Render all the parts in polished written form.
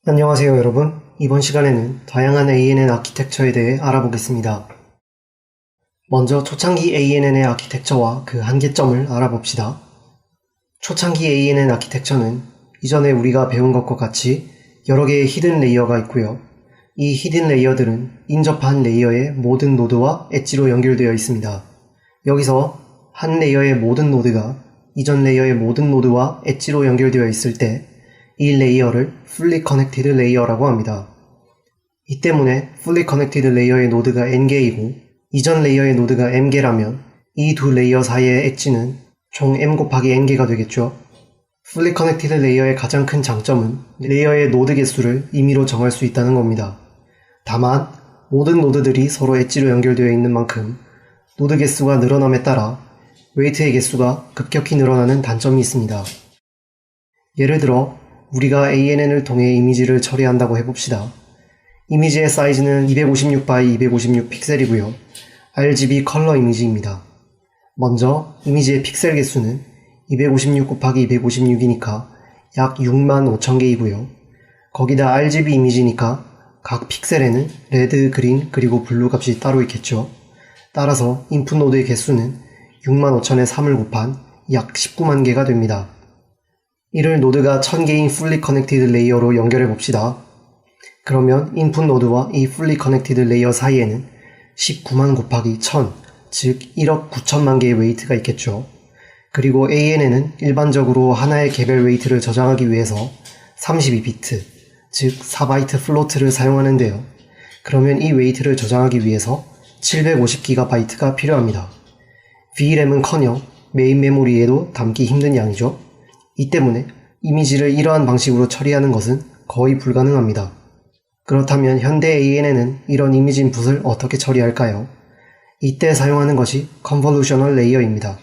안녕하세요 여러분. 이번 시간에는 다양한 ANN 아키텍처에 대해 알아보겠습니다. 먼저 초창기 ANN의 아키텍처와 그 한계점을 알아봅시다. 초창기 ANN 아키텍처는 이전에 우리가 배운 것과 같이 여러 개의 히든 레이어가 있고요. 이 히든 레이어들은 인접한 레이어의 모든 노드와 엣지로 연결되어 있습니다. 여기서 한 레이어의 모든 노드가 이전 레이어의 모든 노드와 엣지로 연결되어 있을 때 이 레이어를 Fully Connected 레이어라고 합니다. 이 때문에 Fully Connected 레이어의 노드가 n개이고 이전 레이어의 노드가 m개라면 이 두 레이어 사이의 엣지는 총 m 곱하기 n개가 되겠죠. Fully Connected 레이어의 가장 큰 장점은 레이어의 노드 개수를 임의로 정할 수 있다는 겁니다. 다만 모든 노드들이 서로 엣지로 연결되어 있는 만큼 노드 개수가 늘어남에 따라 웨이트의 개수가 급격히 늘어나는 단점이 있습니다. 예를 들어 우리가 ANN을 통해 이미지를 처리한다고 해봅시다. 이미지의 사이즈는 256x 256 픽셀이고요. RGB 컬러 이미지입니다. 먼저 이미지의 픽셀 개수는 256 곱하기 256이니까 약 65,000개이고요. 거기다 RGB 이미지니까 각 픽셀에는 레드, 그린, 그리고 블루 값이 따로 있겠죠. 따라서 인풋 노드의 개수는 65,000에 3을 곱한 약 19만 개가 됩니다. 이를 노드가 1000개인 Fully Connected 레이어로 연결해 봅시다. 그러면 인풋 노드와 이 Fully Connected 레이어 사이에는 19만 곱하기 1000, 즉 1억 9천만 개의 웨이트가 있겠죠. 그리고 ANN은 일반적으로 하나의 개별 웨이트를 저장하기 위해서 32비트, 즉 4바이트 플로트를 사용하는데요. 그러면 이 웨이트를 저장하기 위해서 750GB가 필요합니다. VRAM은커녕 메인 메모리에도 담기 힘든 양이죠. 이 때문에 이미지를 이러한 방식으로 처리하는 것은 거의 불가능합니다. 그렇다면 현대 ANN은 이런 이미지 인풋을 어떻게 처리할까요? 이때 사용하는 것이 컨볼루셔널 레이어입니다.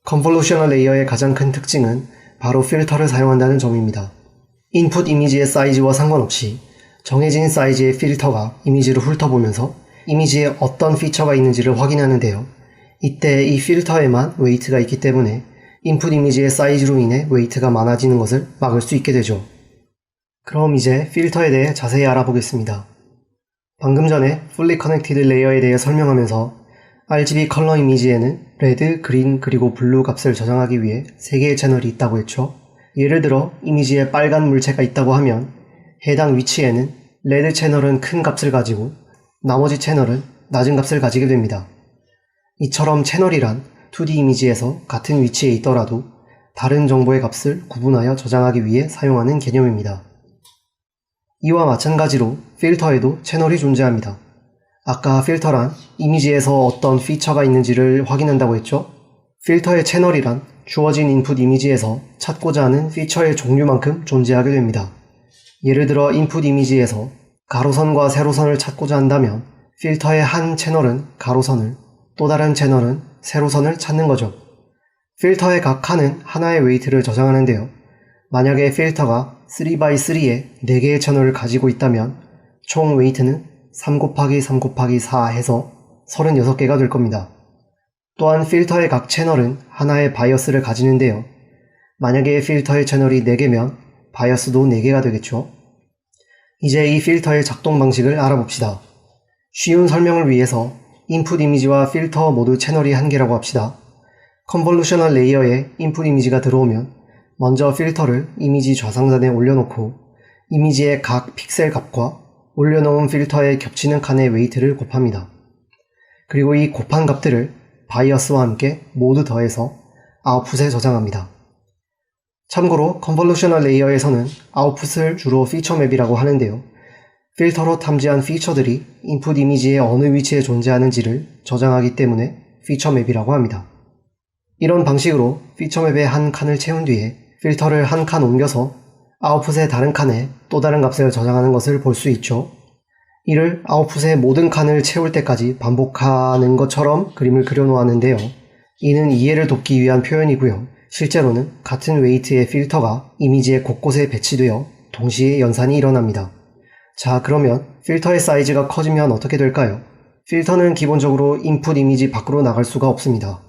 컨볼루셔널 레이어의 가장 큰 특징은 바로 필터를 사용한다는 점입니다. 인풋 이미지의 사이즈와 상관없이 정해진 사이즈의 필터가 이미지를 훑어보면서 이미지에 어떤 피처가 있는지를 확인하는데요. 이때 이 필터에만 웨이트가 있기 때문에 인풋 이미지의 사이즈로 인해 웨이트가 많아지는 것을 막을 수 있게 되죠. 그럼 이제 필터에 대해 자세히 알아보겠습니다. 방금 전에 Fully Connected 레이어에 대해 설명하면서 RGB 컬러 이미지에는 레드, 그린, 그리고 블루 값을 저장하기 위해 3개의 채널이 있다고 했죠. 예를 들어 이미지에 빨간 물체가 있다고 하면 해당 위치에는 레드 채널은 큰 값을 가지고 나머지 채널은 낮은 값을 가지게 됩니다. 이처럼 채널이란 2D 이미지에서 같은 위치에 있더라도 다른 정보의 값을 구분하여 저장하기 위해 사용하는 개념입니다. 이와 마찬가지로 필터에도 채널이 존재합니다. 아까 필터란 이미지에서 어떤 피처가 있는지를 확인한다고 했죠? 필터의 채널이란 주어진 인풋 이미지에서 찾고자 하는 피처의 종류만큼 존재하게 됩니다. 예를 들어 인풋 이미지에서 가로선과 세로선을 찾고자 한다면 필터의 한 채널은 가로선을, 또 다른 채널은 세로선을 찾는 거죠. 필터의 각 칸은 하나의 웨이트를 저장하는데요. 만약에 필터가 3x3의 4개의 채널을 가지고 있다면 총 웨이트는 3 곱하기 3 곱하기 4 해서 36개가 될 겁니다. 또한 필터의 각 채널은 하나의 바이어스를 가지는데요. 만약에 필터의 채널이 4개면 바이어스도 4개가 되겠죠. 이제 이 필터의 작동 방식을 알아봅시다. 쉬운 설명을 위해서 인풋 이미지와 필터 모두 채널이 한 개라고 합시다. 컨볼루셔널 레이어에 인풋 이미지가 들어오면 먼저 필터를 이미지 좌상단에 올려놓고 이미지의 각 픽셀 값과 올려놓은 필터에 겹치는 칸의 웨이트를 곱합니다. 그리고 이 곱한 값들을 바이어스와 함께 모두 더해서 아웃풋에 저장합니다. 참고로 컨볼루셔널 레이어에서는 아웃풋을 주로 피처 맵이라고 하는데요. 필터로 탐지한 피처들이 인풋 이미지의 어느 위치에 존재하는지를 저장하기 때문에 피처 맵이라고 합니다. 이런 방식으로 피처 맵의 한 칸을 채운 뒤에 필터를 한 칸 옮겨서 아웃풋의 다른 칸에 또 다른 값을 저장하는 것을 볼 수 있죠. 이를 아웃풋의 모든 칸을 채울 때까지 반복하는 것처럼 그림을 그려놓았는데요. 이는 이해를 돕기 위한 표현이고요. 실제로는 같은 웨이트의 필터가 이미지의 곳곳에 배치되어 동시에 연산이 일어납니다. 자, 그러면 필터의 사이즈가 커지면 어떻게 될까요? 필터는 기본적으로 인풋 이미지 밖으로 나갈 수가 없습니다.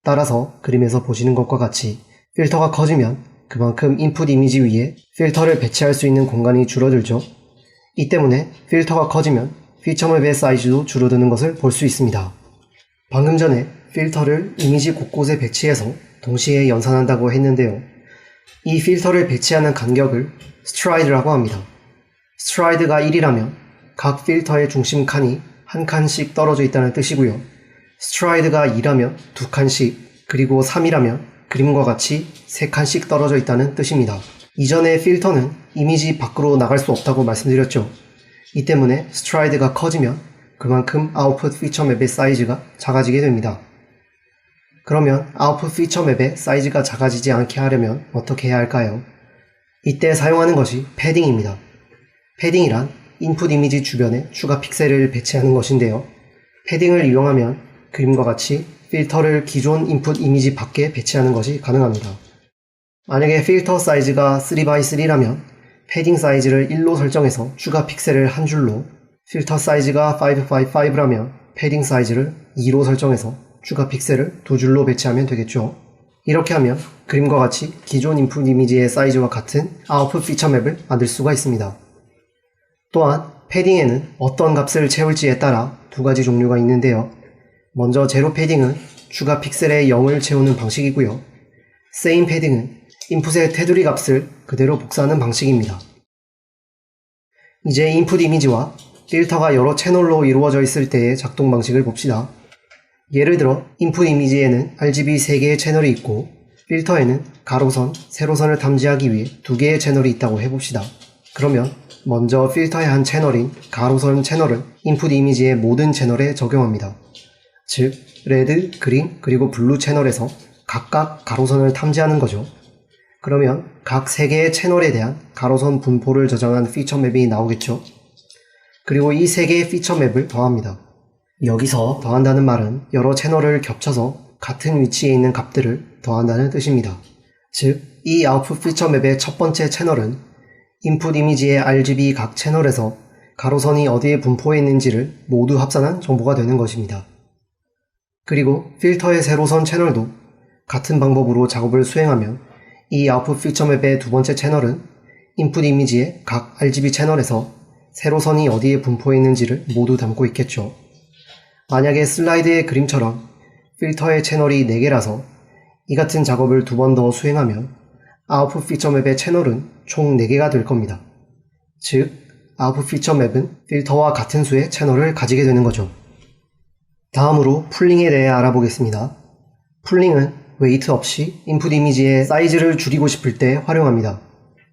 따라서 그림에서 보시는 것과 같이 필터가 커지면 그만큼 인풋 이미지 위에 필터를 배치할 수 있는 공간이 줄어들죠. 이 때문에 필터가 커지면 피처맵의 사이즈도 줄어드는 것을 볼 수 있습니다. 방금 전에 필터를 이미지 곳곳에 배치해서 동시에 연산한다고 했는데요. 이 필터를 배치하는 간격을 스트라이드라고 합니다. 스트라이드가 1이라면 각 필터의 중심 칸이 한 칸씩 떨어져 있다는 뜻이고요. 스트라이드가 2라면 2칸씩, 그리고 3이라면 그림과 같이 3칸씩 떨어져 있다는 뜻입니다. 이전에 필터는 이미지 밖으로 나갈 수 없다고 말씀드렸죠. 이 때문에 스트라이드가 커지면 그만큼 아웃풋 피처 맵의 사이즈가 작아지게 됩니다. 그러면 아웃풋 피처 맵의 사이즈가 작아지지 않게 하려면 어떻게 해야 할까요? 이때 사용하는 것이 패딩입니다. 패딩이란 인풋 이미지 주변에 추가 픽셀을 배치하는 것인데요. 패딩을 이용하면 그림과 같이 필터를 기존 인풋 이미지 밖에 배치하는 것이 가능합니다. 만약에 필터 사이즈가 3x3라면 패딩 사이즈를 1로 설정해서 추가 픽셀을 한 줄로, 필터 사이즈가 5x5라면 패딩 사이즈를 2로 설정해서 추가 픽셀을 2줄로 배치하면 되겠죠. 이렇게 하면 그림과 같이 기존 인풋 이미지의 사이즈와 같은 아웃풋 피처 맵을 만들 수가 있습니다. 또한 패딩에는 어떤 값을 채울지에 따라 두 가지 종류가 있는데요. 먼저 제로 패딩은 추가 픽셀에 0을 채우는 방식이고요. 세임 패딩은 인풋의 테두리 값을 그대로 복사하는 방식입니다. 이제 인풋 이미지와 필터가 여러 채널로 이루어져 있을 때의 작동 방식을 봅시다. 예를 들어 인풋 이미지에는 RGB 3개의 채널이 있고 필터에는 가로선, 세로선을 탐지하기 위해 2개의 채널이 있다고 해봅시다. 그러면 먼저 필터의 한 채널인 가로선 채널을 인풋 이미지의 모든 채널에 적용합니다. 즉, 레드, 그린, 그리고 블루 채널에서 각각 가로선을 탐지하는 거죠. 그러면 각 3개의 채널에 대한 가로선 분포를 저장한 피처 맵이 나오겠죠. 그리고 이 3개의 피처 맵을 더합니다. 여기서 더한다는 말은 여러 채널을 겹쳐서 같은 위치에 있는 값들을 더한다는 뜻입니다. 즉, 이 아웃풋 피처 맵의 첫 번째 채널은 인풋 이미지의 RGB 각 채널에서 가로선이 어디에 분포해 있는지를 모두 합산한 정보가 되는 것입니다. 그리고 필터의 세로선 채널도 같은 방법으로 작업을 수행하면 이 아웃풋 피처 맵의 두 번째 채널은 인풋 이미지의 각 RGB 채널에서 세로선이 어디에 분포해 있는지를 모두 담고 있겠죠. 만약에 슬라이드의 그림처럼 필터의 채널이 4개라서 이 같은 작업을 2번 더 수행하면 아웃풋 피처 맵의 채널은 총 4개가 될 겁니다. 즉, 아웃풋 피처 맵은 필터와 같은 수의 채널을 가지게 되는 거죠. 다음으로 풀링에 대해 알아보겠습니다. 풀링은 웨이트 없이 인풋 이미지의 사이즈를 줄이고 싶을 때 활용합니다.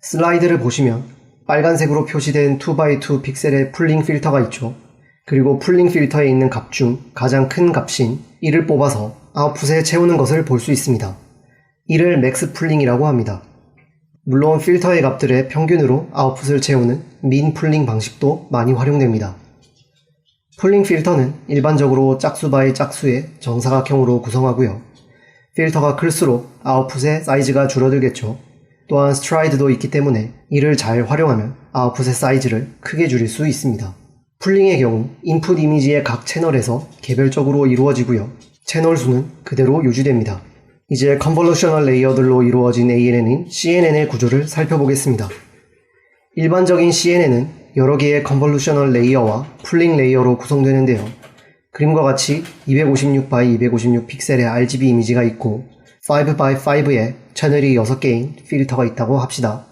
슬라이드를 보시면 빨간색으로 표시된 2x2 픽셀의 풀링 필터가 있죠. 그리고 풀링 필터에 있는 값 중 가장 큰 값인 1을 뽑아서 아웃풋에 채우는 것을 볼 수 있습니다. 이를 맥스 풀링이라고 합니다. 물론 필터의 값들의 평균으로 아웃풋을 채우는 민 풀링 방식도 많이 활용됩니다. 풀링 필터는 일반적으로 짝수 바이 짝수의 정사각형으로 구성하고요. 필터가 클수록 아웃풋의 사이즈가 줄어들겠죠. 또한 스트라이드도 있기 때문에 이를 잘 활용하면 아웃풋의 사이즈를 크게 줄일 수 있습니다. 풀링의 경우 인풋 이미지의 각 채널에서 개별적으로 이루어지고요. 채널 수는 그대로 유지됩니다. 이제 컨볼루셔널 레이어들로 이루어진 ANN인 CNN의 구조를 살펴보겠습니다. 일반적인 CNN은 여러 개의 컨볼루셔널 레이어와 풀링 레이어로 구성되는데요. 그림과 같이 256x 256 픽셀의 RGB 이미지가 있고 5x5의 채널이 6개인 필터가 있다고 합시다.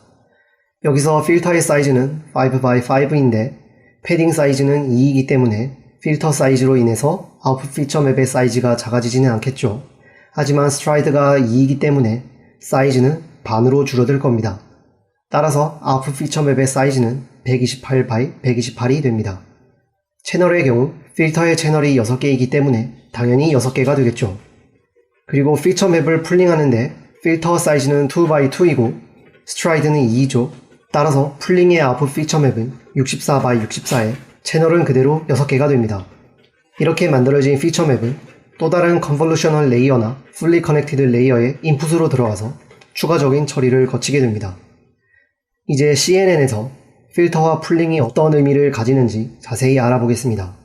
여기서 필터의 사이즈는 5x5인데 패딩 사이즈는 2이기 때문에 필터 사이즈로 인해서 아웃풋 피처 맵의 사이즈가 작아지지는 않겠죠. 하지만 스트라이드가 2이기 때문에 사이즈는 반으로 줄어들 겁니다. 따라서 아웃풋 피처 맵의 사이즈는 128x 128이 됩니다. 채널의 경우 필터의 채널이 6개이기 때문에 당연히 6개가 되겠죠. 그리고 피처 맵을 풀링하는데 필터 사이즈는 2x2이고 스트라이드는 2죠. 따라서 풀링의 아웃풋 피처 맵은 64x 64에 채널은 그대로 6개가 됩니다. 이렇게 만들어진 피처 맵은 또 다른 컨볼루셔널 레이어나 풀리 커넥티드 레이어의 인풋으로 들어가서 추가적인 처리를 거치게 됩니다. 이제 CNN에서 필터와 풀링이 어떤 의미를 가지는지 자세히 알아보겠습니다.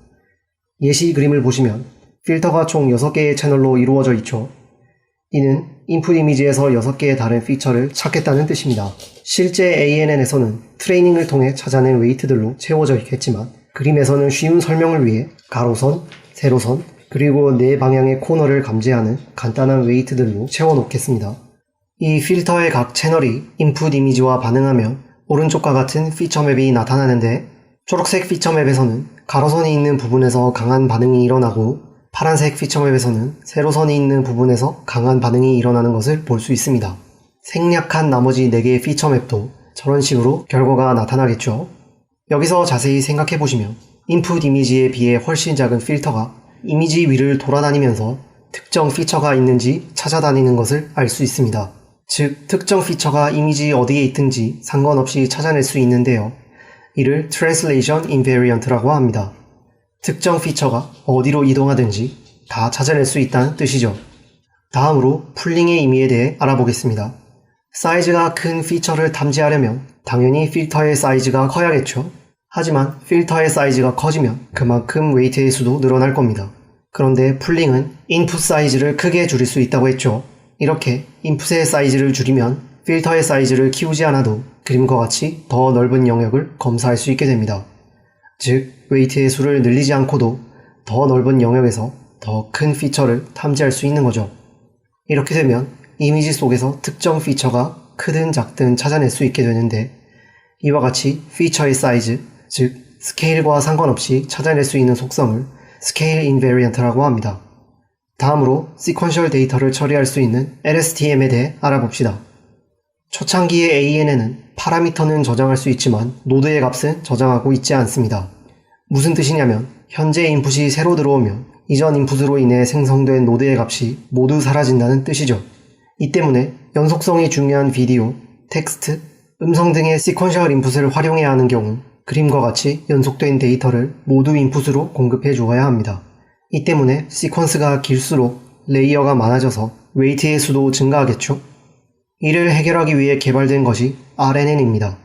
예시 그림을 보시면 필터가 총 6개의 채널로 이루어져 있죠. 이는 인풋 이미지에서 6개의 다른 피처를 찾겠다는 뜻입니다. 실제 ANN에서는 트레이닝을 통해 찾아낸 웨이트들로 채워져 있겠지만 그림에서는 쉬운 설명을 위해 가로선, 세로선, 그리고 4방향의 코너를 감지하는 간단한 웨이트들로 채워놓겠습니다. 이 필터의 각 채널이 인풋 이미지와 반응하면 오른쪽과 같은 피처맵이 나타나는데 초록색 피처맵에서는 가로선이 있는 부분에서 강한 반응이 일어나고 파란색 피처맵에서는 세로선이 있는 부분에서 강한 반응이 일어나는 것을 볼 수 있습니다. 생략한 나머지 4개의 피처맵도 저런 식으로 결과가 나타나겠죠. 여기서 자세히 생각해보시면 인풋 이미지에 비해 훨씬 작은 필터가 이미지 위를 돌아다니면서 특정 피처가 있는지 찾아다니는 것을 알 수 있습니다. 즉, 특정 피처가 이미지 어디에 있든지 상관없이 찾아낼 수 있는데요. 이를 Translation Invariant라고 합니다. 특정 피처가 어디로 이동하든지 다 찾아낼 수 있다는 뜻이죠. 다음으로 풀링의 의미에 대해 알아보겠습니다. 사이즈가 큰 피처를 탐지하려면 당연히 필터의 사이즈가 커야겠죠. 하지만 필터의 사이즈가 커지면 그만큼 웨이트의 수도 늘어날 겁니다. 그런데 풀링은 인풋 사이즈를 크게 줄일 수 있다고 했죠. 이렇게 인풋의 사이즈를 줄이면 필터의 사이즈를 키우지 않아도 그림과 같이 더 넓은 영역을 검사할 수 있게 됩니다. 즉, 웨이트의 수를 늘리지 않고도 더 넓은 영역에서 더 큰 피처를 탐지할 수 있는 거죠. 이렇게 되면 이미지 속에서 특정 피처가 크든 작든 찾아낼 수 있게 되는데 이와 같이 피처의 사이즈, 즉 스케일과 상관없이 찾아낼 수 있는 속성을 스케일 인베리언트라고 합니다. 다음으로 시퀀셜 데이터를 처리할 수 있는 LSTM에 대해 알아봅시다. 초창기의 ANN은 파라미터는 저장할 수 있지만 노드의 값은 저장하고 있지 않습니다. 무슨 뜻이냐면 현재 인풋이 새로 들어오면 이전 인풋으로 인해 생성된 노드의 값이 모두 사라진다는 뜻이죠. 이 때문에 연속성이 중요한 비디오, 텍스트, 음성 등의 시퀀셜 인풋을 활용해야 하는 경우 그림과 같이 연속된 데이터를 모두 인풋으로 공급해 주어야 합니다. 이 때문에 시퀀스가 길수록 레이어가 많아져서 웨이트의 수도 증가하겠죠. 이를 해결하기 위해 개발된 것이 RNN입니다.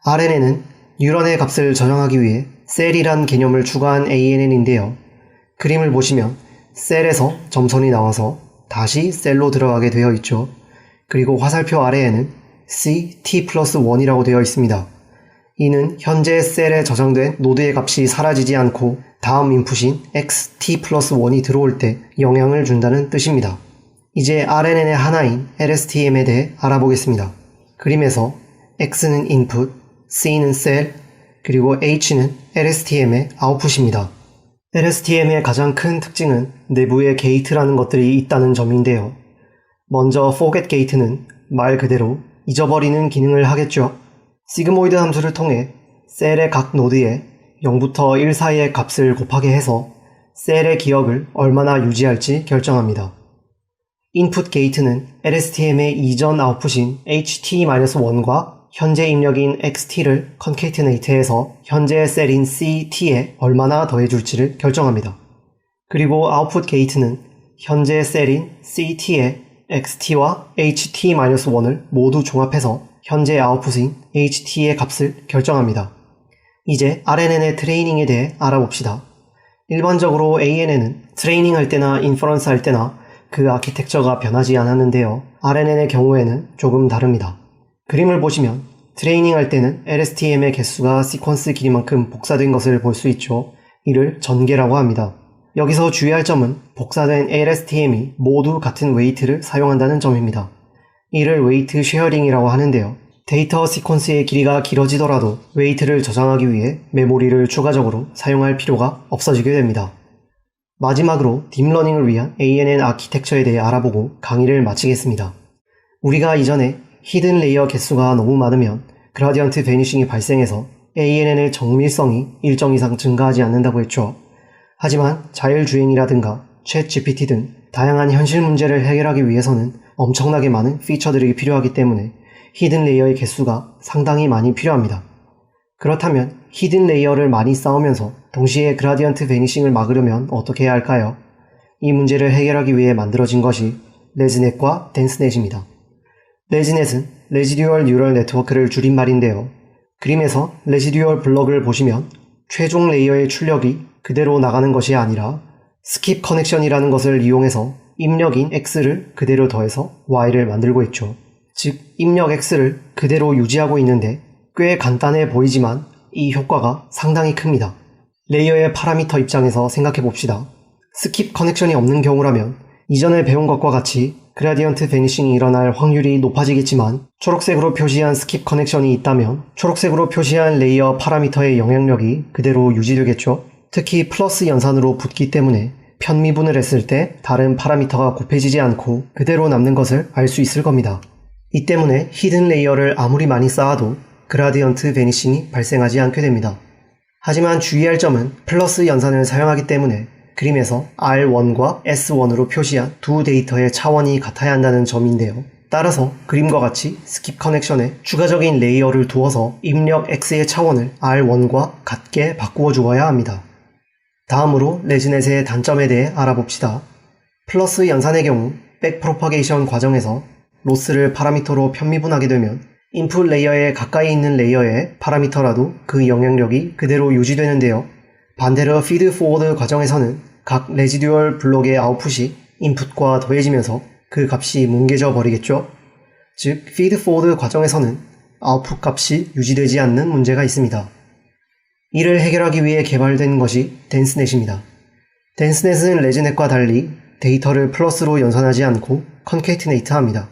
RNN은 뉴런의 값을 저장하기 위해 셀이란 개념을 추가한 ANN인데요. 그림을 보시면 셀에서 점선이 나와서 다시 셀로 들어가게 되어 있죠. 그리고 화살표 아래에는 C, T 플러스 1이라고 되어 있습니다. 이는 현재 셀에 저장된 노드의 값이 사라지지 않고 다음 인풋인 X, T 플러스 1이 들어올 때 영향을 준다는 뜻입니다. 이제 RNN의 하나인 LSTM에 대해 알아보겠습니다. 그림에서 X는 인풋, C는 셀, 그리고 H는 LSTM의 아웃풋입니다. LSTM의 가장 큰 특징은 내부에 게이트라는 것들이 있다는 점인데요. 먼저 forget gate는 말 그대로 잊어버리는 기능을 하겠죠. 시그모이드 함수를 통해 셀의 각 노드에 0부터 1 사이의 값을 곱하게 해서 셀의 기억을 얼마나 유지할지 결정합니다. 인풋 게이트는 LSTM의 이전 아웃풋인 HT-1과 현재 입력인 XT를 concatenate해서 현재 셀인 CT에 얼마나 더해줄지를 결정합니다. 그리고 아웃풋 게이트는 현재 셀인 CT에 XT와 HT-1을 모두 종합해서 현재 아웃풋인 HT의 값을 결정합니다. 이제 RNN의 트레이닝에 대해 알아봅시다. 일반적으로 ANN은 트레이닝 할 때나 인퍼런스 할 때나 그 아키텍처가 변하지 않았는데요. RNN의 경우에는 조금 다릅니다. 그림을 보시면 트레이닝 할 때는 LSTM의 개수가 시퀀스 길이만큼 복사된 것을 볼 수 있죠. 이를 전개라고 합니다. 여기서 주의할 점은 복사된 LSTM이 모두 같은 웨이트를 사용한다는 점입니다. 이를 웨이트 쉐어링이라고 하는데요. 데이터 시퀀스의 길이가 길어지더라도 웨이트를 저장하기 위해 메모리를 추가적으로 사용할 필요가 없어지게 됩니다. 마지막으로 딥러닝을 위한 ANN 아키텍처에 대해 알아보고 강의를 마치겠습니다. 우리가 이전에 히든 레이어 개수가 너무 많으면 그라디언트 베니싱이 발생해서 ANN의 정밀성이 일정 이상 증가하지 않는다고 했죠. 하지만 자율주행이라든가 챗 GPT 등 다양한 현실 문제를 해결하기 위해서는 엄청나게 많은 피처들이 필요하기 때문에 히든 레이어의 개수가 상당히 많이 필요합니다. 그렇다면 히든 레이어를 많이 쌓으면서 동시에 그라디언트 베니싱을 막으려면 어떻게 해야 할까요? 이 문제를 해결하기 위해 만들어진 것이 레즈넷과 덴스넷입니다. 레즈넷은 레지듀얼 뉴럴 네트워크를 줄임말인데요. 그림에서 레지듀얼 블럭을 보시면 최종 레이어의 출력이 그대로 나가는 것이 아니라 스킵 커넥션이라는 것을 이용해서 입력인 x를 그대로 더해서 y를 만들고 있죠. 즉 입력 x를 그대로 유지하고 있는데 꽤 간단해 보이지만 이 효과가 상당히 큽니다. 레이어의 파라미터 입장에서 생각해 봅시다. 스킵 커넥션이 없는 경우라면 이전에 배운 것과 같이 그라디언트 베니싱이 일어날 확률이 높아지겠지만 초록색으로 표시한 스킵 커넥션이 있다면 초록색으로 표시한 레이어 파라미터의 영향력이 그대로 유지되겠죠. 특히 플러스 연산으로 붙기 때문에 편미분을 했을 때 다른 파라미터가 곱해지지 않고 그대로 남는 것을 알 수 있을 겁니다. 이 때문에 히든 레이어를 아무리 많이 쌓아도 그라디언트 베니싱이 발생하지 않게 됩니다. 하지만 주의할 점은 플러스 연산을 사용하기 때문에 그림에서 R1과 S1으로 표시한 두 데이터의 차원이 같아야 한다는 점인데요. 따라서 그림과 같이 스킵 커넥션에 추가적인 레이어를 두어서 입력 X의 차원을 R1과 같게 바꾸어 주어야 합니다. 다음으로 레지넷의 단점에 대해 알아봅시다. 플러스 연산의 경우 백 프로파게이션 과정에서 로스를 파라미터로 편미분하게 되면 인풋 레이어에 가까이 있는 레이어의 파라미터라도 그 영향력이 그대로 유지되는데요. 반대로 피드 포워드 과정에서는 각 레지듀얼 블록의 아웃풋이 인풋과 더해지면서 그 값이 뭉개져 버리겠죠. 즉 피드 포워드 과정에서는 아웃풋 값이 유지되지 않는 문제가 있습니다. 이를 해결하기 위해 개발된 것이 덴스넷입니다. 덴스넷은 레지넷과 달리 데이터를 플러스로 연산하지 않고 컨케이트네이트 합니다.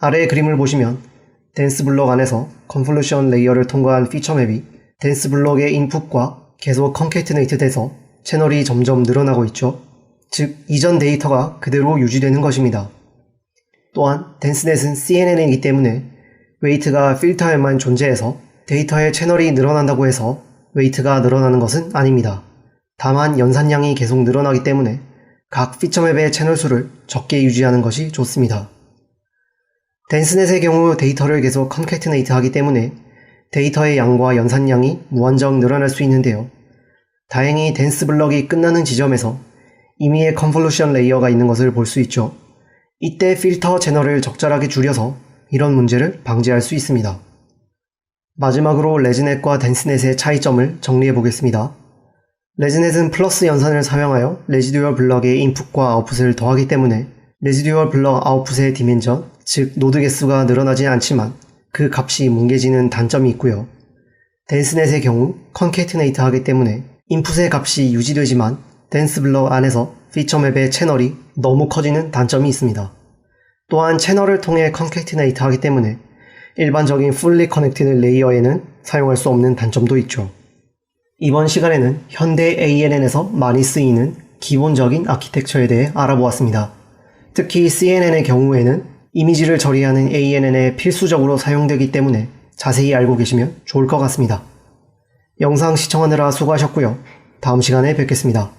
아래의 그림을 보시면 덴스 블록 안에서 컨볼루션 레이어를 통과한 피처 맵이 덴스 블록의 인풋과 계속 컨케이트네이트 돼서 채널이 점점 늘어나고 있죠. 즉 이전 데이터가 그대로 유지되는 것입니다. 또한 덴스넷은 CNN이기 때문에 웨이트가 필터에만 존재해서 데이터의 채널이 늘어난다고 해서 웨이트가 늘어나는 것은 아닙니다. 다만 연산량이 계속 늘어나기 때문에 각 피처맵의 채널 수를 적게 유지하는 것이 좋습니다. 덴스넷의 경우 데이터를 계속 컨캐티네이트 하기 때문에 데이터의 양과 연산량이 무한정 늘어날 수 있는데요. 다행히 덴스 블럭이 끝나는 지점에서 임의의 컨볼루션 레이어가 있는 것을 볼 수 있죠. 이때 필터 채널을 적절하게 줄여서 이런 문제를 방지할 수 있습니다. 마지막으로 레지넷과 덴스넷의 차이점을 정리해 보겠습니다. 레지넷은 플러스 연산을 사용하여 레지듀얼 블럭의 인풋과 아웃풋을 더하기 때문에 레지듀얼 블럭 아웃풋의 디멘전, 즉 노드 개수가 늘어나지 않지만 그 값이 뭉개지는 단점이 있고요. 덴스넷의 경우 컨캐티네이트 하기 때문에 인풋의 값이 유지되지만 덴스 블럭 안에서 피처맵의 채널이 너무 커지는 단점이 있습니다. 또한 채널을 통해 컨캐티네이트 하기 때문에 일반적인 풀리 커넥티드 레이어에는 사용할 수 없는 단점도 있죠. 이번 시간에는 현대 ANN에서 많이 쓰이는 기본적인 아키텍처에 대해 알아보았습니다. 특히 CNN의 경우에는 이미지를 처리하는 ANN에 필수적으로 사용되기 때문에 자세히 알고 계시면 좋을 것 같습니다. 영상 시청하느라 수고하셨고요. 다음 시간에 뵙겠습니다.